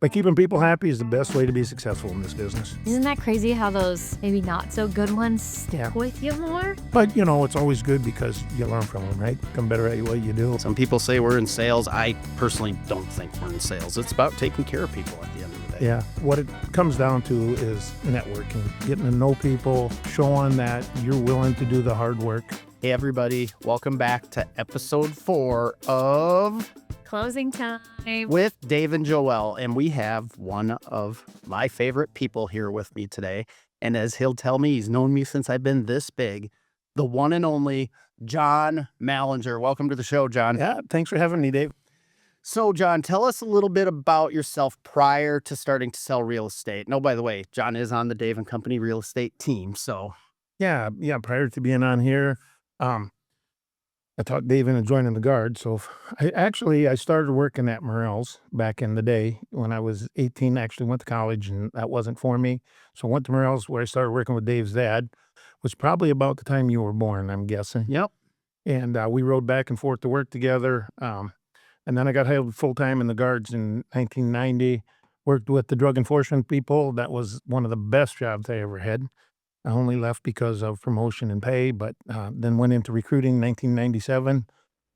But keeping people happy is the best way to be successful in this business. Isn't that crazy how those maybe not so good ones stick Yeah. with you more? But, it's always good because you learn from them, right? Become better at what you do. Some people say we're in sales. I personally don't think we're in sales. It's about taking care of people at the end of the day. Yeah. What it comes down to is networking, getting to know people, showing that you're willing to do the hard work. Hey, everybody. Welcome back to episode 4 of Closing time. With Dave and Joelle. And we have one of my favorite people here with me today. And as he'll tell me, he's known me since I've been this big, the one and only John Mallinger. Welcome to the show, John. Yeah. Thanks for having me, Dave. So, John, tell us a little bit about yourself prior to starting to sell real estate. No, by the way, John is on the Dave and Company real estate team. So, Yeah. Prior to being on here, I talked Dave into joining the Guard. So I started working at Morrell's back in the day when I was 18. Actually went to college, and that wasn't for me. So I went to Morrell's, where I started working with Dave's dad. Was probably about the time you were born, I'm guessing. yep. And we rode back and forth to work together. And then I got hired full-time in the Guards in 1990. Worked with the drug enforcement people. That was one of the best jobs I ever had. I only left because of promotion and pay, but then went into recruiting in 1997.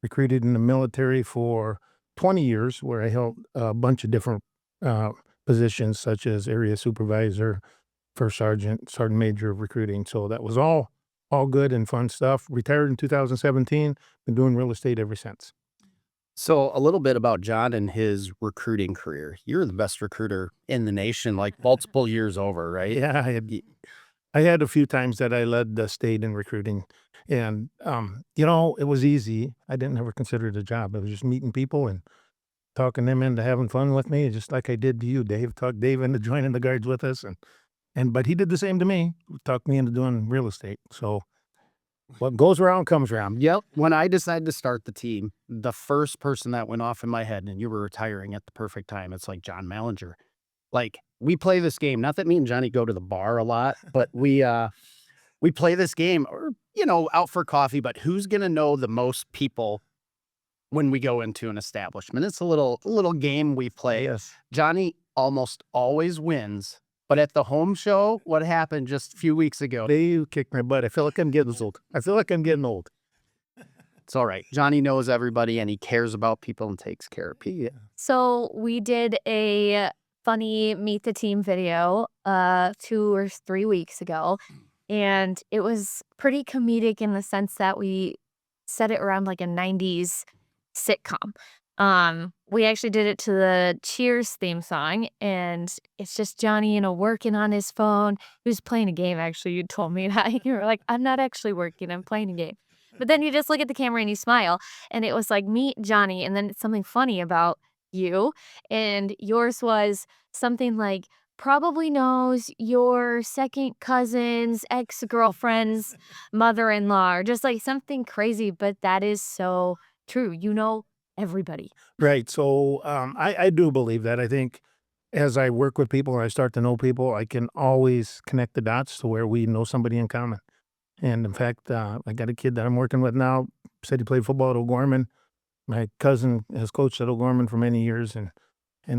Recruited in the military for 20 years, where I held a bunch of different positions, such as area supervisor, first sergeant, sergeant major of recruiting. So that was all good and fun stuff. Retired in 2017. Been doing real estate ever since. So, a little bit about John and his recruiting career. You're the best recruiter in the nation, like multiple years over, right? Yeah, I had a few times that I led the state in recruiting, and it was easy. I didn't ever consider it a job. I was just meeting people and talking them into having fun with me, just like I did to you, Dave. Talked Dave into joining the Guards with us, but he did the same to me. Talked me into doing real estate. So what goes around comes around. Yep. When I decided to start the team, the first person that went off in my head, and you were retiring at the perfect time, it's like John Mallinger. Like, we play this game, not that me and Johnny go to the bar a lot, but we play this game, or, out for coffee, but who's going to know the most people when we go into an establishment? It's a little game we play. Yes. Johnny almost always wins, but at the home show, what happened just a few weeks ago? Dave kicked my butt. I feel like I'm getting old. It's all right. Johnny knows everybody, and he cares about people and takes care of people. Yeah. So we did a funny Meet the Team video 2 or 3 weeks ago. And it was pretty comedic in the sense that we set it around like a 90s sitcom. We actually did it to the Cheers theme song, and it's just Johnny, working on his phone. He was playing a game, actually. You told me that. You were like, I'm not actually working, I'm playing a game. But then you just look at the camera and you smile, and it was like, meet Johnny, and then it's something funny about you, and yours was something like, probably knows your second cousin's ex-girlfriend's mother-in-law, or just like something crazy, but that is so true. You know everybody. Right. So I do believe that. I think as I work with people and I start to know people, I can always connect the dots to where we know somebody in common. And in fact, I got a kid that I'm working with now, said he played football at O'Gorman. My cousin has coached at O'Gorman for many years, and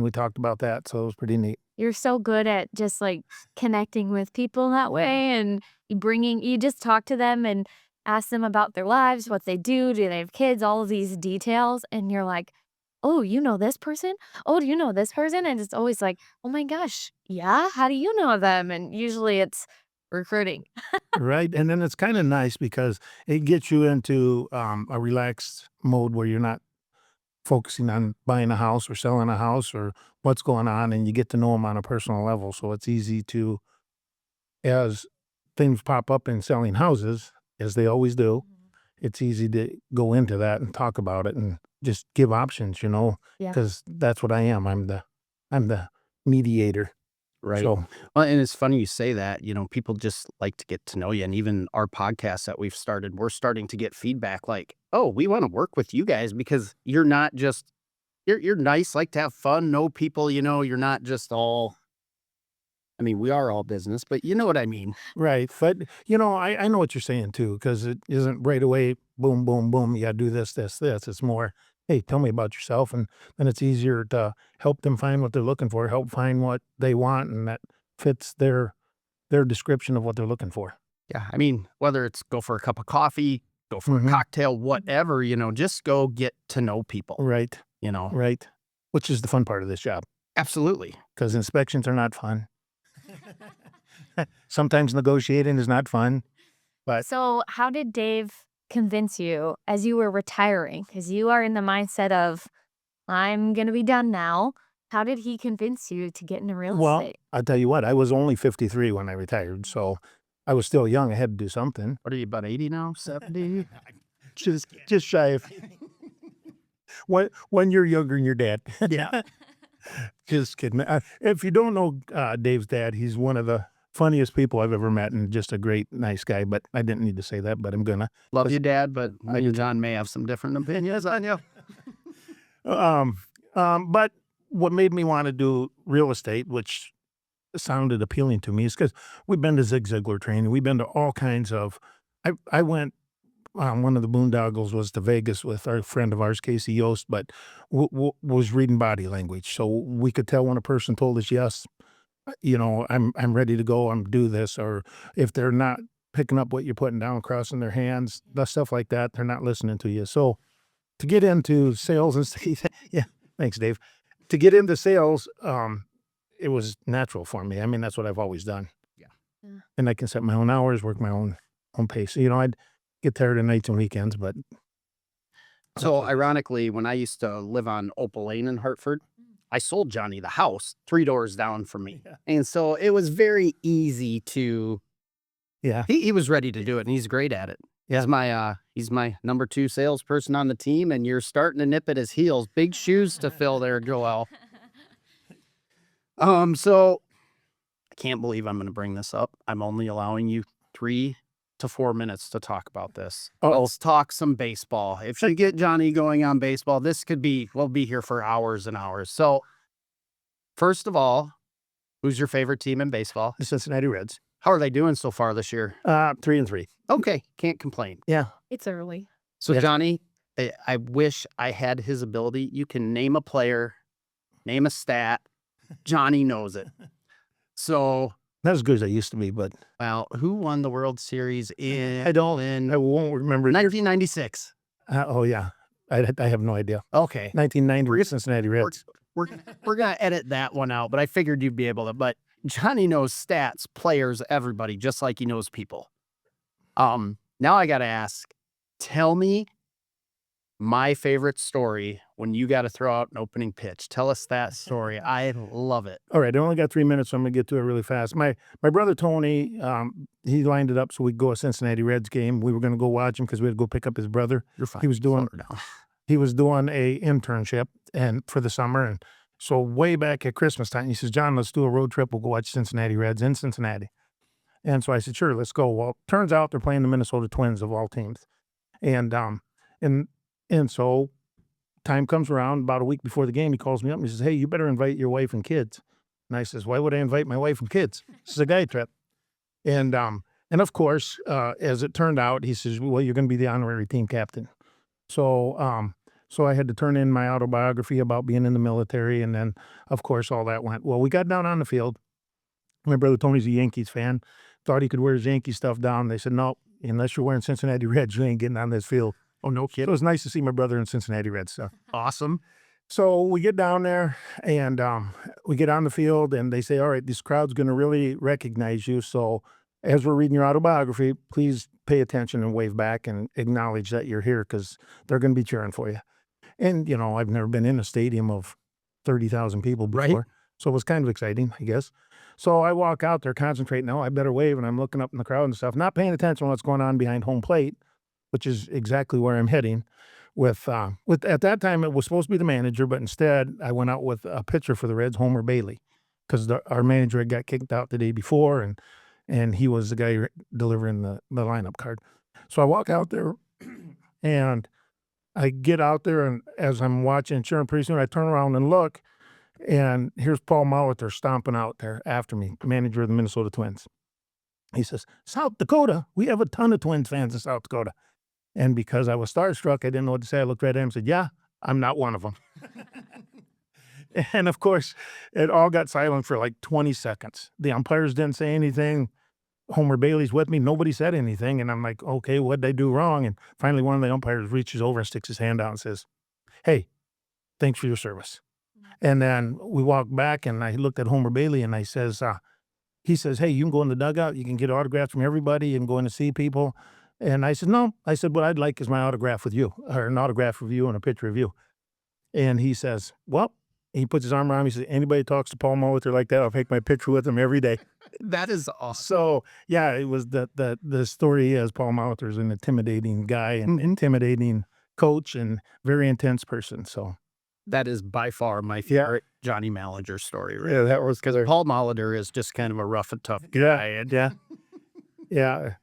we talked about that. So it was pretty neat. You're so good at just like connecting with people that way, and you just talk to them and ask them about their lives, what they do they have kids, all of these details, and you're like, oh, you know this person? Oh, do you know this person? And it's always like, oh my gosh, yeah, how do you know them? And usually it's recruiting. Right. And then it's kind of nice because it gets you into a relaxed mode where you're not focusing on buying a house or selling a house or what's going on, and you get to know them on a personal level. So it's easy to, as things pop up in selling houses, as they always do, it's easy to go into that and talk about it and just give options, Yeah. because that's what I am. I'm the mediator. Right. So Well, and it's funny you say that, people just like to get to know you. And even our podcast that we've started, we're starting to get feedback like, oh, we want to work with you guys because you're not just, you're nice, like to have fun, know people, you're not just all, I mean, we are all business, but you know what I mean. right. But I know what you're saying too, because it isn't right away, boom, boom, boom, you gotta do this, this, this. It's more, hey, tell me about yourself. And then it's easier to help them find what they're looking for, help find what they want, and that fits their description of what they're looking for. Yeah. I mean, whether it's go for a cup of coffee, go for a cocktail, whatever, just go get to know people, Right, you know? right. Which is the fun part of this job, Absolutely. because inspections are not fun. Sometimes negotiating is not fun. But So how did Dave convince you as you were retiring? Because you are in the mindset of, I'm going to be done now. How did he convince you to get into real well, estate? I'll tell you what, I was only 53 when I retired, so I was still young. I had to do something. What are you, about 80 now? 70? Just shy of when you're younger than your dad. Yeah. Just kidding. If you don't know Dave's dad, he's one of the funniest people I've ever met, and just a great, nice guy. But I didn't need to say that, but I'm gonna. Love you, Dad, but me and John may have some different opinions on you. But what made me want to do real estate, which sounded appealing to me, is because we've been to Zig Ziglar training. We've been to all kinds of. I went. One of the boondoggles was to Vegas with our friend of ours, Casey Yost, but was reading body language, so we could tell when a person told us yes, I'm ready to go, I'm do this, or if they're not picking up what you're putting down, crossing their hands, the stuff like that, they're not listening to you. So to get into sales and stuff, yeah, thanks, Dave. To get into sales, it was natural for me. I mean, that's what I've always done. Yeah. And I can set my own hours, work my own pace. I'd get tired of nights and weekends, but So ironically, when I used to live on Opal Lane in Hartford, I sold Johnny the house 3 doors down from me. Yeah. And so it was very easy to, yeah, he was ready to do it, and he's great at it. Yeah. He's my number 2 salesperson on the team, and you're starting to nip at his heels. Big shoes to fill there, Joelle. So I can't believe I'm going to bring this up. I'm only allowing you 3 to 4 minutes to talk about this. Oh. Let's talk some baseball. If you get Johnny going on baseball, we'll be here for hours and hours. So first of all, who's your favorite team in baseball? the Cincinnati Reds, How are they doing so far this year? 3-3. Okay, can't complain. Yeah. It's early. So Yeah. Johnny, I wish I had his ability. You can name a player, name a stat. Johnny knows it. So, Not as good as I used to be, but well, who won the World Series in I won't remember. 1996? Oh yeah, I have no idea. Okay. 1990 Cincinnati Reds. We're gonna edit that one out, but I figured you'd be able to. But Johnny knows stats, players, everybody, just like he knows people. Now I gotta ask, tell me my favorite story when you got to throw out an opening pitch. Tell us that story. I love it. All right, I only got 3 minutes, so I'm gonna get to it really fast. My brother Tony, he lined it up so we could go a Cincinnati Reds game. We were gonna go watch him because we had to go pick up his brother. You're fine. He was doing Slow her down. he was doing a internship and for the summer, and so way back at Christmas time, he says, "John, let's do a road trip. We'll go watch Cincinnati Reds in Cincinnati." And so I said, "Sure, let's go." Well, turns out they're playing the Minnesota Twins of all teams, and so time comes around about a week before the game. He calls me up and he says, "Hey, you better invite your wife and kids." And I says, "Why would I invite my wife and kids? This is a guy trip." And of course, as it turned out, he says, "Well, you're going to be the honorary team captain." So so I had to turn in my autobiography about being in the military, and then of course all that went well. We got down on the field. My brother Tony's a Yankees fan. Thought he could wear his Yankee stuff down. They said, "No, unless you're wearing Cincinnati Reds, you ain't getting on this field." Oh, no So it kidding. was nice to see my brother in Cincinnati Reds stuff. Awesome. So we get down there and we get on the field and they say, "All right, this crowd's going to really recognize you. So as we're reading your autobiography, please pay attention and wave back and acknowledge that you're here because they're going to be cheering for you." And, I've never been in a stadium of 30,000 people before. Right. So it was kind of exciting, I guess. So I walk out there concentrating. Oh, I better wave. And I'm looking up in the crowd and stuff, not paying attention to what's going on behind home plate, which is exactly where I'm heading. With at that time, it was supposed to be the manager, but instead I went out with a pitcher for the Reds, Homer Bailey, because our manager had got kicked out the day before, and he was the guy delivering the lineup card. So I walk out there, and I get out there, and as I'm watching, sure and pretty soon I turn around and look, and here's Paul Molitor stomping out there after me, manager of the Minnesota Twins. He says, "South Dakota, we have a ton of Twins fans in South Dakota." And because I was starstruck, I didn't know what to say. I looked right at him and said, "Yeah, I'm not one of them. And of course, it all got silent for like 20 seconds. The umpires didn't say anything. Homer Bailey's with me. Nobody said anything. And I'm like, okay, what'd I do wrong? And finally, one of the umpires reaches over and sticks his hand out and says, hey, thanks for your service. And then we walked back and I looked at Homer Bailey and I says, he says, hey, you can go in the dugout. You can get autographs from everybody and go in to see people. And I said, no. I said, what I'd like is my autograph with you, or an autograph of you and a picture of you. And he says, well, he puts his arm around me. He says, anybody talks to Paul Molitor like that, I'll take my picture with him every day. That is awesome. So, yeah, it was the story is Paul Molitor is an intimidating guy and intimidating coach and very intense person. So That is by far my favorite Johnny Mallinger story. Right? yeah, that was Because Paul Molitor is just kind of a rough and tough guy. yeah, And yeah, yeah.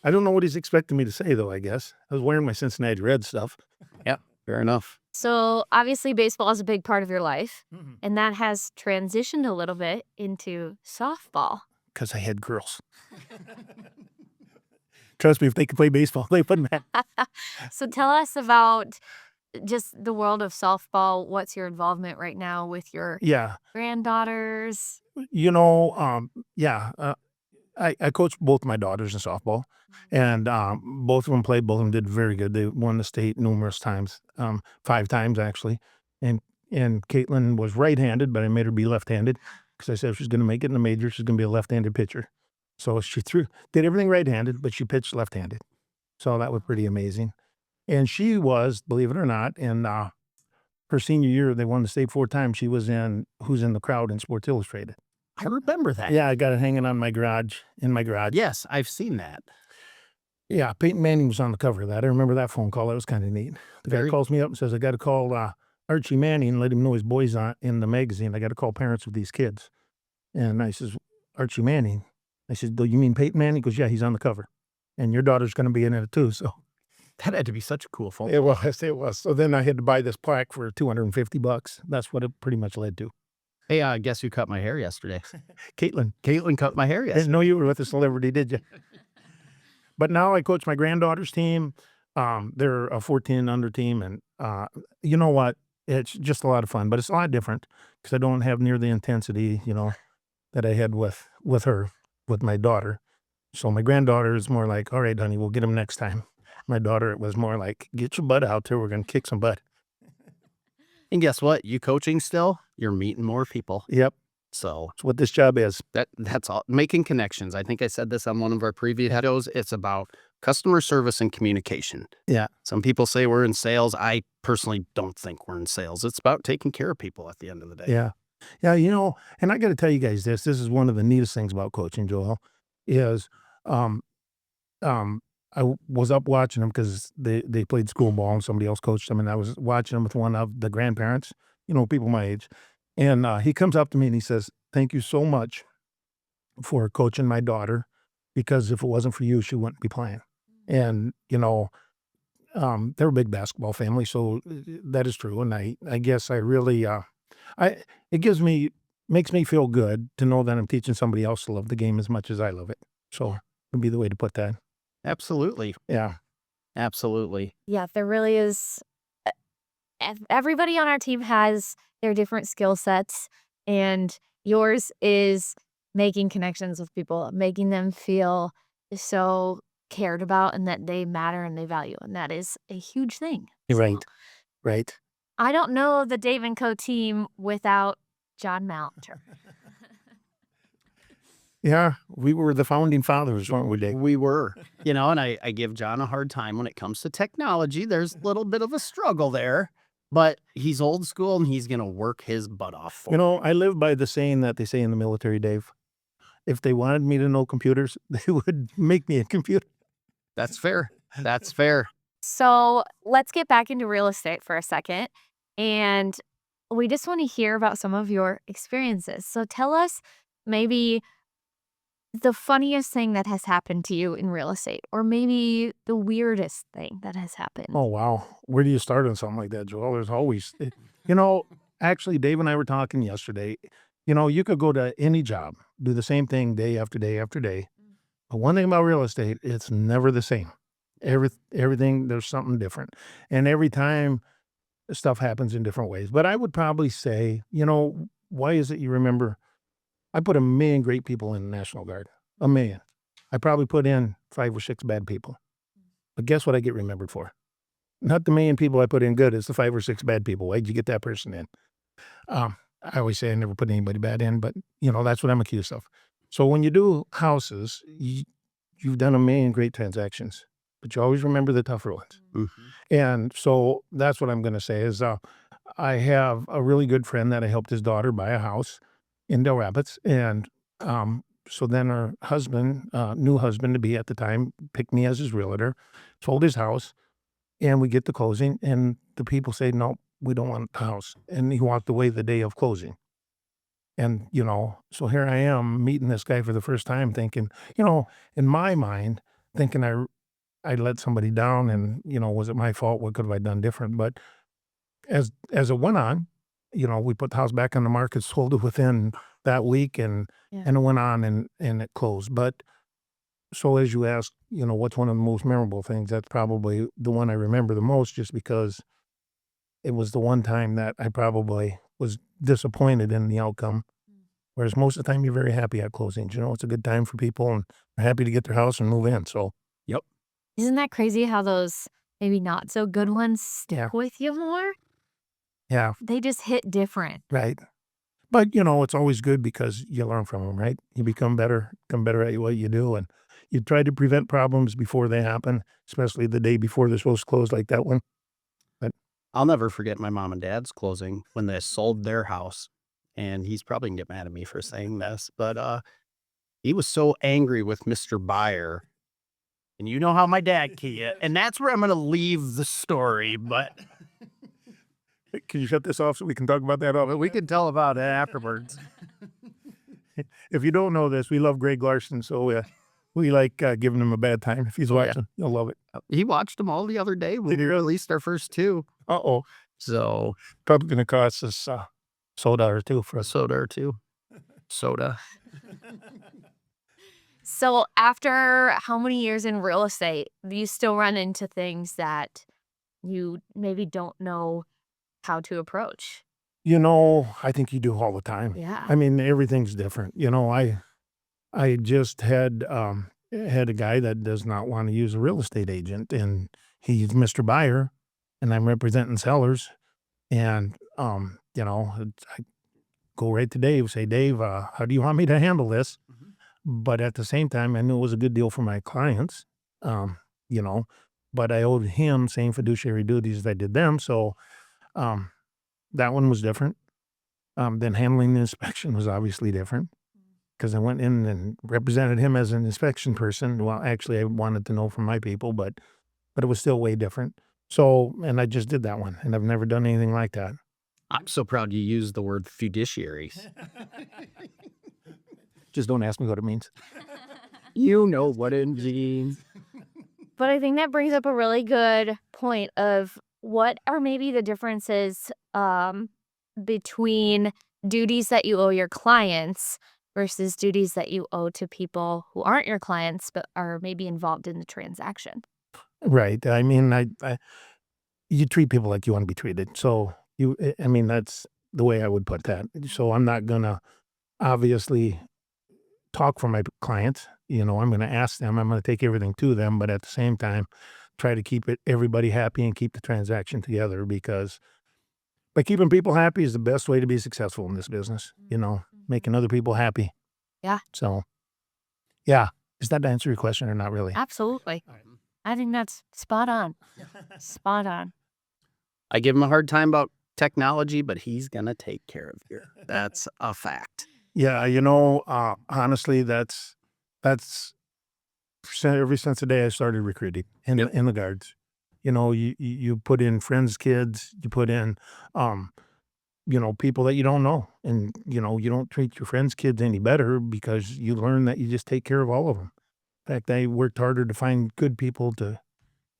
I don't know what he's expecting me to say though. I guess I was wearing my Cincinnati Reds stuff. yeah, fair enough. So obviously baseball is a big part of your life, and that has transitioned a little bit into softball. Because I had girls. Trust me, if they could play baseball, they wouldn't have. So tell us about just the world of softball. What's your involvement right now with your Yeah, granddaughters? you know, I coached both my daughters in softball, and both of them played. Both of them did very good. They won the state numerous times, 5 times actually. And Caitlin was right-handed, but I made her be left-handed because I said if she's going to make it in the major, she's going to be a left-handed pitcher. So she did everything right-handed, but she pitched left-handed. So that was pretty amazing. And she was, believe it or not, in her senior year, they won the state 4 times. She was in Who's in the Crowd in Sports Illustrated. I remember that. Yeah, I got it hanging on my garage, in my garage. Yes, I've seen that. Yeah, Peyton Manning was on the cover of that. I remember that phone call. That was kind of neat. The guy Very- calls me up and says, I got to call Archie Manning and let him know his boy's on in the magazine. I got to call parents with these kids. And I says, Archie Manning? I said, do you mean Peyton Manning? He goes, yeah, he's on the cover. And your daughter's going to be in it too. So That had to be such a cool phone. it was. So then I had to buy this plaque for $250. That's what it pretty much led to. Hey, guess who cut my hair yesterday? Caitlin. Caitlin cut my hair I yesterday. didn't know you were with a celebrity, did you? But now I coach my granddaughter's team. They're a 14 under team. And you know what? It's just a lot of fun. But it's a lot different because I don't have near the intensity, that I had with her, with my daughter. So my granddaughter is more like, all right, honey, we'll get him next time. My daughter, it was more like, get your butt out there. We're going to kick some butt. And guess what? You coaching still, you're meeting more people. Yep. So That's what this job is. that's all. Making connections. I think I said this on one of our previous shows. It's about customer service and communication. Yeah. Some people say we're in sales. I personally don't think we're in sales. It's about taking care of people at the end of the day. Yeah. Yeah, and I got to tell you guys this is one of the neatest things about coaching, Joelle, is I was up watching them because they played school ball and somebody else coached them, and I was watching them with one of the grandparents, people my age. And he comes up to me and he says, thank you so much for coaching my daughter, because if it wasn't for you, she wouldn't be playing. And, they're a big basketball family, so that is true. And I guess I really, it makes me feel good to know that I'm teaching somebody else to love the game as much as I love it. So would be the way to put that. Absolutely. Yeah. Absolutely. Yeah, there really is. Everybody on our team has their different skill sets, and yours is making connections with people, making them feel so cared about and that they matter and they value. And that is a huge thing. Right. Right. I don't know the Dave & Co team without John Mallinger. Yeah. We were the founding fathers, weren't we, Dave? We were, and I give John a hard time when it comes to technology. There's a little bit of a struggle there, but he's old school and he's going to work his butt off for it. I live by the saying that they say in the military, Dave. If they wanted me to know computers, they would make me a computer. That's fair. That's fair. So let's get back into real estate for a second. And we just want to hear about some of your experiences. So tell us maybe the funniest thing that has happened to you in real estate, or maybe the weirdest thing that has happened. Oh, wow. Where do you start on something like that, Joel? There's always, actually, Dave and I were talking yesterday. You could go to any job, do the same thing day after day after day. But one thing about real estate, it's never the same. Everything, there's something different. And every time stuff happens in different ways. But I would probably say, why is it you remember? I put 1,000,000 great people in the National Guard. 1,000,000. I probably put in 5 or 6 bad people. But guess what I get remembered for? Not the 1,000,000 people I put in good, it's the 5 or 6 bad people. Why'd you get that person in? I always say I never put anybody bad in, but, that's what I'm accused of. So when you do houses, you've done 1,000,000 great transactions, but you always remember the tougher ones. And so that's what I'm gonna say is, I have a really good friend that I helped his daughter buy a house in Del Rapids, and, so then her husband, new husband-to-be at the time, picked me as his realtor, sold his house, and we get to closing, and the people say, "No, we don't want the house," and he walked away the day of closing. And, so here I am meeting this guy for the first time thinking, in my mind, thinking I let somebody down and, was it my fault? What could have I done different? But as it went on, we put the house back on the market, sold it within that week, and Yeah. it went on and it closed. But so as you ask, what's one of the most memorable things? That's probably the one I remember the most, just because it was the one time that I probably was disappointed in the outcome. Whereas most of the time you're very happy at closings. It's a good time for people and they're happy to get their house and move in. So Yep. Isn't that crazy how those maybe not so good ones stick Yeah. with you more? yeah, They just hit different. right. But it's always good because you learn from them, right? You become better at what you do, and you try to prevent problems before they happen, especially the day before they're supposed to close, like that one. But I'll never forget my mom and dad's closing when they sold their house. And he's probably gonna get mad at me for saying this, but he was so angry with Mr. Buyer. And you know how my dad can get, and that's where I'm gonna leave the story, but can you shut this off so we can talk about that? but we can tell about it afterwards. If you don't know this, we love Greg Larson, so we like giving him a bad time. If he's Oh, yeah. watching, you'll love it. He watched them all the other day when we released our first 2. Uh-oh. So, Probably going to cost us soda or two for a us. soda or 2. Soda. So after how many years in real estate, do you still run into things that you maybe don't know how to approach? I think you do all the time. Yeah. I mean, everything's different. I just had a guy that does not want to use a real estate agent, and he's Mr. Buyer, and I'm representing sellers, and I go right to Dave, say, Dave, how do you want me to handle this? But at the same time, I knew it was a good deal for my clients, um, you know, but I owed him same fiduciary duties as I did them. So that one was different. Then handling the inspection was obviously different because I went in and represented him as an inspection person. Well, actually, I wanted to know from my people, but it was still way different. So, and I just did that one, and I've never done anything like that. I'm so proud you used the word fiduciaries. Just don't ask me what it means. You know what it means. But I think that brings up a really good point of what are maybe the differences between duties that you owe your clients versus duties that you owe to people who aren't your clients but are maybe involved in the transaction. Right. I mean, you treat people like you want to be treated. So I mean, that's the way I would put that. So I'm not gonna obviously talk for my clients. I'm going to ask them. I'm going to take everything to them, but at the same time, try to keep everybody happy and keep the transaction together, because by keeping people happy is the best way to be successful in this business. Making other people happy. Yeah. So, yeah. Does that answer your question or not really? Absolutely. I think that's spot on. Spot on. I give him a hard time about technology, but he's going to take care of you. That's a fact. Yeah. Honestly, that's ever since the day I started recruiting in the guards. You put in friends' kids, you put in, people that you don't know, and you don't treat your friends' kids any better because you learn that you just take care of all of them. In fact, I worked harder to find good people to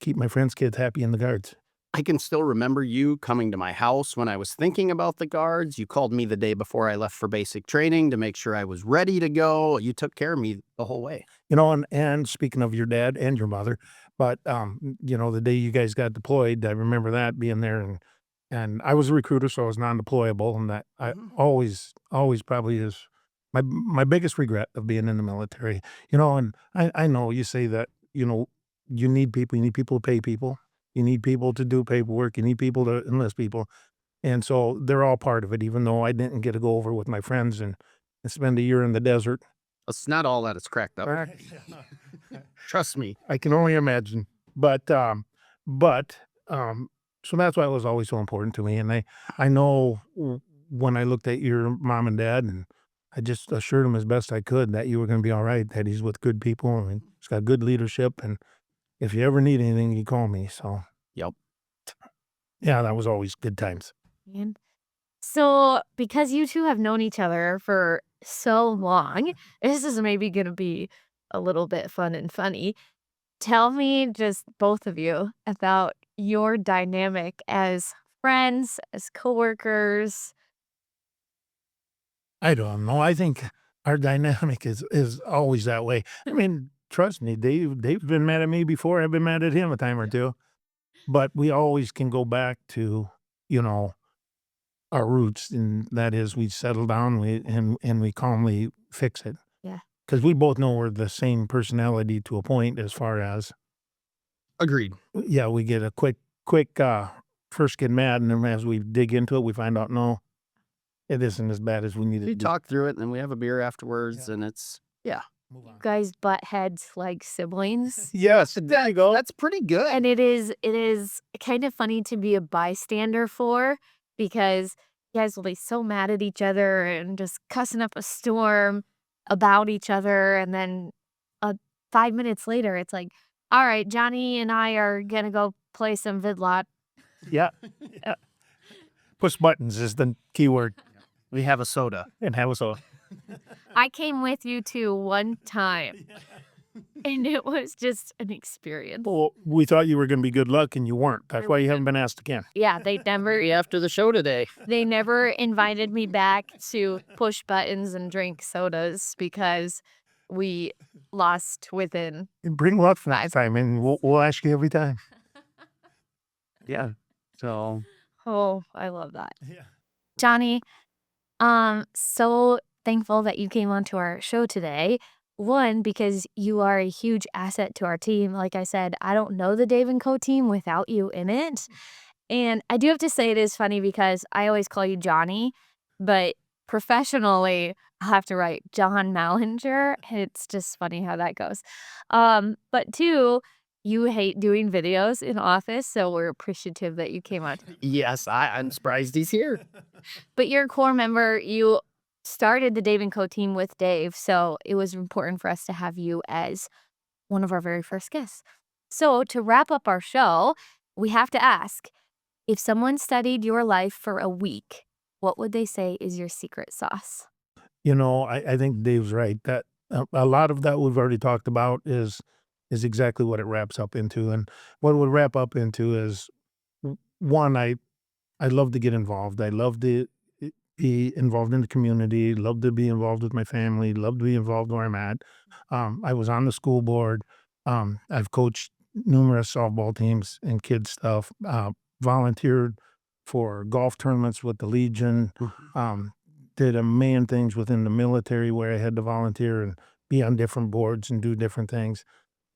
keep my friends' kids happy in the guards. I can still remember you coming to my house when I was thinking about the guards. You called me the day before I left for basic training to make sure I was ready to go. You took care of me the whole way. And speaking of your dad and your mother, but the day you guys got deployed, I remember that being there, and And I was a recruiter, so I was non-deployable, and that I always probably is my biggest regret of being in the military. And I know you say that, you need people to pay people, you need people to do paperwork, you need people to enlist people. And so they're all part of it, even though I didn't get to go over with my friends and spend a year in the desert. It's not all that it's cracked up. Right. Trust me. I can only imagine. But so that's why it was always so important to me. And I know when I looked at your mom and dad, and I just assured them as best I could that you were going to be all right, that he's with good people and he's got good leadership. And if you ever need anything, you call me. So Yep. yeah, that was always good times. And so, because you two have known each other for so long, this is maybe going to be a little bit fun and funny. Tell me, just both of you, about your dynamic as friends, as coworkers. I don't know. I think our dynamic is always that way. I mean, trust me, Dave's been mad at me before. I've been mad at him a time or two. But we always can go back to, our roots, and that is we settle down, and we calmly fix it. Yeah. Because we both know we're the same personality to a point, as far as, Agreed. yeah, we get a quick first get mad, and then as we dig into it, we find out, no, it isn't as bad as we need it We to be. talk through it and then we have a beer afterwards, and it's Move on. You guys butt heads like siblings. Yes, there you go. that's pretty good. And it is kind of funny to be a bystander for, because you guys will be so mad at each other and just cussing up a storm about each other. And then 5 minutes later, it's like, all right, Johnny and I are going to go play some vidlot. Yeah. Push buttons is the key word. We have a soda. And have us all. I came with you to one time, and it was just an experience. Well, we thought you were going to be good luck, and you weren't. That's why you haven't been asked again. Yeah, they After the show today. never invited me back to push buttons and drink sodas because we lost within. Bring luck next time, and we'll ask you every time. Yeah. So Oh, I love that. Yeah. Johnny, so thankful that you came onto our show today. One, because you are a huge asset to our team. Like I said, I don't know the Dave & Co team without you in it. And I do have to say it is funny because I always call you Johnny, but professionally, I'll have to write John Mallinger. It's just funny how that goes. But two, you hate doing videos in office, so we're appreciative that you came on. yes, I'm surprised he's here. But you're a core member. You started the Dave & Co team with Dave, so it was important for us to have you as one of our very first guests. So to wrap up our show, we have to ask, if someone studied your life for a week, what would they say is your secret sauce? I think Dave's right. That a lot of that we've already talked about is exactly what it wraps up into. And what it would wrap up into is, one, I love to get involved. I love to be involved in the community, love to be involved with my family, love to be involved where I'm at. I was on the school board. I've coached numerous softball teams and kids stuff, volunteered for golf tournaments with the Legion, did a million things within the military where I had to volunteer and be on different boards and do different things.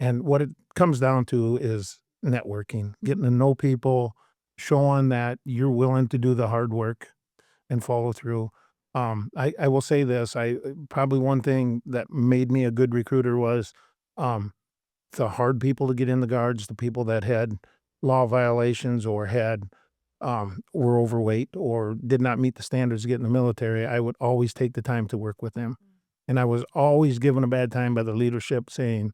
And what it comes down to is networking, getting to know people, showing that you're willing to do the hard work and follow through. I will say this, probably one thing that made me a good recruiter was the hard people to get in the guards, the people that had law violations or were overweight or did not meet the standards to get in the military. I would always take the time to work with them. And I was always given a bad time by the leadership saying,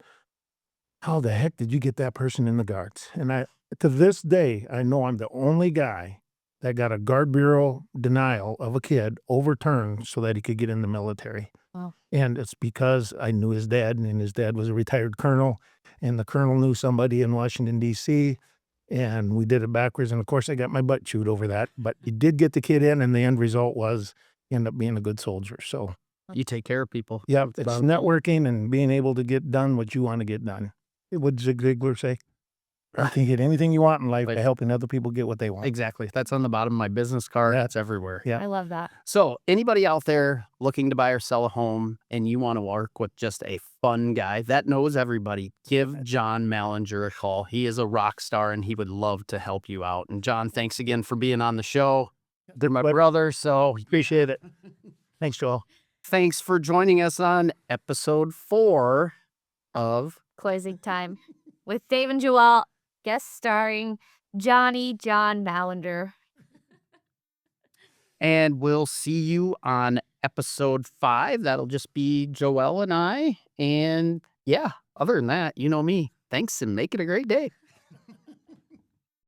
how the heck did you get that person in the guards? And to this day, I know I'm the only guy that got a guard bureau denial of a kid overturned so that he could get in the military. Wow. And it's because I knew his dad, and his dad was a retired colonel, and the colonel knew somebody in Washington, D.C., and we did it backwards. And of course, I got my butt chewed over that, but he did get the kid in, and the end result was he ended up being a good soldier. So, You take care of people. yeah, it's networking and being able to get done what you want to get done. What did Zig Ziglar say? You can get anything you want in life Like- by helping other people get what they want. Exactly. That's on the bottom of my business card. Yeah. That's everywhere. Yeah. I love that. So anybody out there looking to buy or sell a home and you want to work with just a fun guy that knows everybody, give John Mallinger a call. He is a rock star and he would love to help you out. And John, thanks again for being on the show. They're my brother, so Appreciate it. Thanks, Joel. thanks for joining us on episode 4 of Closing time with Dave and Joelle, guest starring John Mallinger. And we'll see you on episode 5. That'll just be Joelle and I. And yeah, other than that, you know me. Thanks and make it a great day.